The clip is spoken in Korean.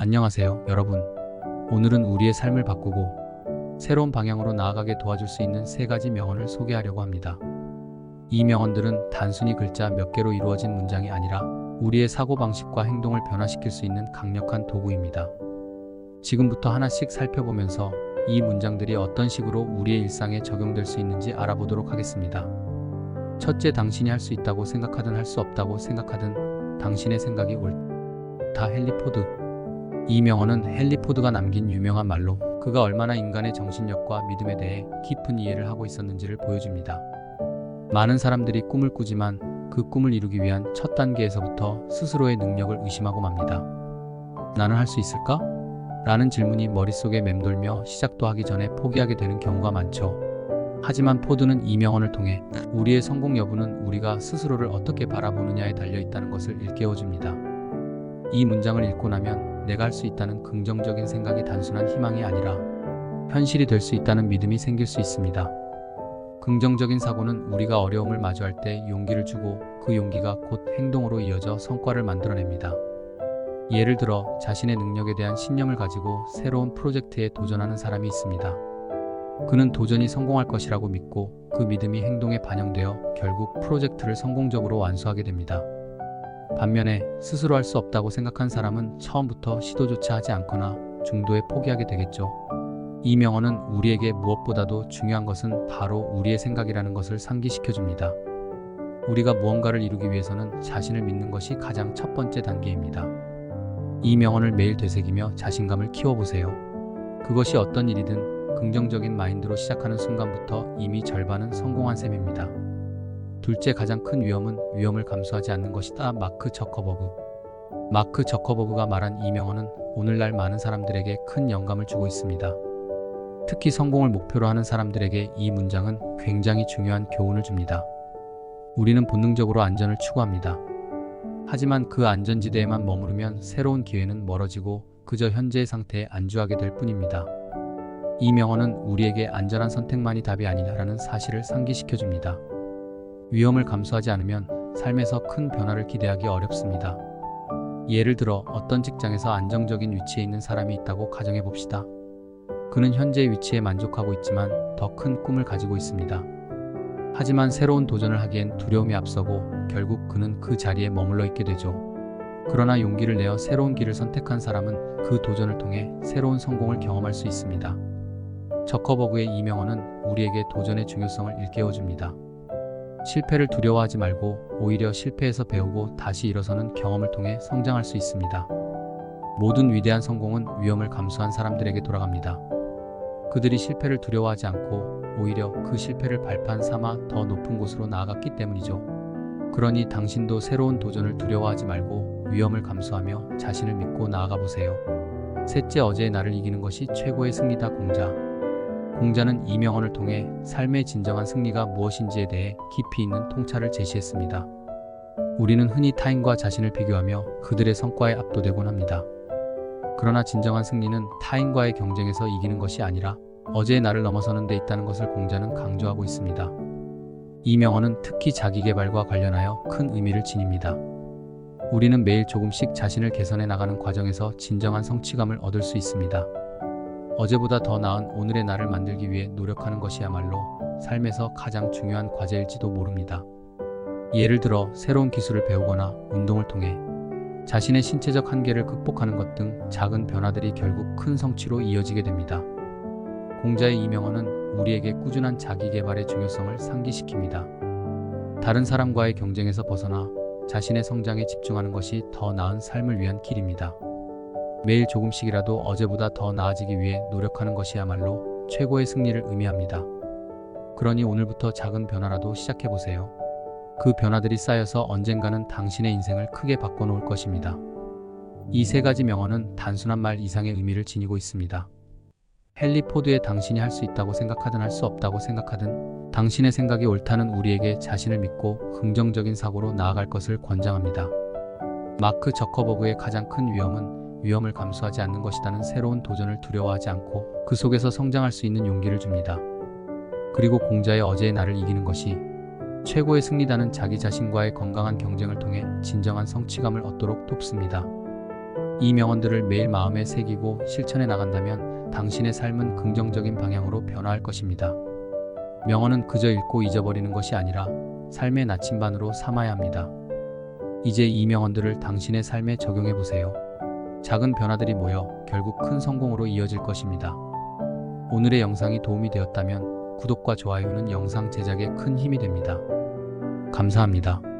안녕하세요, 여러분. 오늘은 우리의 삶을 바꾸고 새로운 방향으로 나아가게 도와줄 수 있는 3가지 명언을 소개하려고 합니다. 이 명언들은 단순히 글자 몇 개로 이루어진 문장이 아니라 우리의 사고방식과 행동을 변화시킬 수 있는 강력한 도구입니다. 지금부터 하나씩 살펴보면서 이 문장들이 어떤 식으로 우리의 일상에 적용될 수 있는지 알아보도록 하겠습니다. 첫째, 당신이 할 수 있다고 생각하든 할 수 없다고 생각하든 당신의 생각이 옳다. 헨리 포드. 이 명언은 헨리 포드가 남긴 유명한 말로 그가 얼마나 인간의 정신력과 믿음에 대해 깊은 이해를 하고 있었는지를 보여줍니다. 많은 사람들이 꿈을 꾸지만 그 꿈을 이루기 위한 첫 단계에서부터 스스로의 능력을 의심하고 맙니다. 나는 할 수 있을까? 라는 질문이 머릿속에 맴돌며 시작도 하기 전에 포기하게 되는 경우가 많죠. 하지만 포드는 이 명언을 통해 우리의 성공 여부는 우리가 스스로를 어떻게 바라보느냐에 달려있다는 것을 일깨워줍니다. 이 문장을 읽고 나면 내가 할 수 있다는 긍정적인 생각이 단순한 희망이 아니라 현실이 될 수 있다는 믿음이 생길 수 있습니다. 긍정적인 사고는 우리가 어려움을 마주할 때 용기를 주고 그 용기가 곧 행동으로 이어져 성과를 만들어냅니다. 예를 들어 자신의 능력에 대한 신념을 가지고 새로운 프로젝트에 도전하는 사람이 있습니다. 그는 도전이 성공할 것이라고 믿고 그 믿음이 행동에 반영되어 결국 프로젝트를 성공적으로 완수하게 됩니다. 반면에 스스로 할 수 없다고 생각한 사람은 처음부터 시도조차 하지 않거나 중도에 포기하게 되겠죠. 이 명언은 우리에게 무엇보다도 중요한 것은 바로 우리의 생각이라는 것을 상기시켜줍니다. 우리가 무언가를 이루기 위해서는 자신을 믿는 것이 가장 첫 번째 단계입니다. 이 명언을 매일 되새기며 자신감을 키워보세요. 그것이 어떤 일이든 긍정적인 마인드로 시작하는 순간부터 이미 절반은 성공한 셈입니다. 둘째, 가장 큰 위험은 위험을 감수하지 않는 것이다. 마크 저커버그가 말한 이 명언은 오늘날 많은 사람들에게 큰 영감을 주고 있습니다. 특히 성공을 목표로 하는 사람들에게 이 문장은 굉장히 중요한 교훈을 줍니다. 우리는 본능적으로 안전을 추구합니다. 하지만 그 안전지대에만 머무르면 새로운 기회는 멀어지고 그저 현재의 상태에 안주하게 될 뿐입니다. 이 명언은 우리에게 안전한 선택만이 답이 아니라는 사실을 상기시켜줍니다. 위험을 감수하지 않으면 삶에서 큰 변화를 기대하기 어렵습니다. 예를 들어 어떤 직장에서 안정적인 위치에 있는 사람이 있다고 가정해 봅시다. 그는 현재의 위치에 만족하고 있지만 더 큰 꿈을 가지고 있습니다. 하지만 새로운 도전을 하기엔 두려움이 앞서고 결국 그는 그 자리에 머물러 있게 되죠. 그러나 용기를 내어 새로운 길을 선택한 사람은 그 도전을 통해 새로운 성공을 경험할 수 있습니다. 저커버그의 이 명언은 우리에게 도전의 중요성을 일깨워줍니다. 실패를 두려워하지 말고 오히려 실패에서 배우고 다시 일어서는 경험을 통해 성장할 수 있습니다. 모든 위대한 성공은 위험을 감수한 사람들에게 돌아갑니다. 그들이 실패를 두려워하지 않고 오히려 그 실패를 발판 삼아 더 높은 곳으로 나아갔기 때문이죠. 그러니 당신도 새로운 도전을 두려워하지 말고 위험을 감수하며 자신을 믿고 나아가 보세요. 셋째, 어제의 나를 이기는 것이 최고의 승리다. 공자는 이 명언을 통해 삶의 진정한 승리가 무엇인지에 대해 깊이 있는 통찰을 제시했습니다. 우리는 흔히 타인과 자신을 비교하며 그들의 성과에 압도되곤 합니다. 그러나 진정한 승리는 타인과의 경쟁에서 이기는 것이 아니라 어제의 나를 넘어서는 데 있다는 것을 공자는 강조하고 있습니다. 이 명언은 특히 자기계발과 관련하여 큰 의미를 지닙니다. 우리는 매일 조금씩 자신을 개선해 나가는 과정에서 진정한 성취감을 얻을 수 있습니다. 어제보다 더 나은 오늘의 나를 만들기 위해 노력하는 것이야말로 삶에서 가장 중요한 과제일지도 모릅니다. 예를 들어 새로운 기술을 배우거나 운동을 통해 자신의 신체적 한계를 극복하는 것 등 작은 변화들이 결국 큰 성취로 이어지게 됩니다. 공자의 이 명언은 우리에게 꾸준한 자기개발의 중요성을 상기시킵니다. 다른 사람과의 경쟁에서 벗어나 자신의 성장에 집중하는 것이 더 나은 삶을 위한 길입니다. 매일 조금씩이라도 어제보다 더 나아지기 위해 노력하는 것이야말로 최고의 승리를 의미합니다. 그러니 오늘부터 작은 변화라도 시작해보세요. 그 변화들이 쌓여서 언젠가는 당신의 인생을 크게 바꿔놓을 것입니다. 이 3가지 명언은 단순한 말 이상의 의미를 지니고 있습니다. 헨리 포드의 당신이 할 수 있다고 생각하든 할 수 없다고 생각하든 당신의 생각이 옳다는 우리에게 자신을 믿고 긍정적인 사고로 나아갈 것을 권장합니다. 마크 저커버그의 가장 큰 위험은 위험을 감수하지 않는 것이다는 새로운 도전을 두려워하지 않고 그 속에서 성장할 수 있는 용기를 줍니다. 그리고 공자의 어제의 나를 이기는 것이 최고의 승리다는 자기 자신과의 건강한 경쟁을 통해 진정한 성취감을 얻도록 돕습니다. 이 명언들을 매일 마음에 새기고 실천해 나간다면 당신의 삶은 긍정적인 방향으로 변화할 것입니다. 명언은 그저 읽고 잊어버리는 것이 아니라 삶의 나침반으로 삼아야 합니다. 이제 이 명언들을 당신의 삶에 적용해 보세요. 작은 변화들이 모여 결국 큰 성공으로 이어질 것입니다. 오늘의 영상이 도움이 되었다면 구독과 좋아요는 영상 제작에 큰 힘이 됩니다. 감사합니다.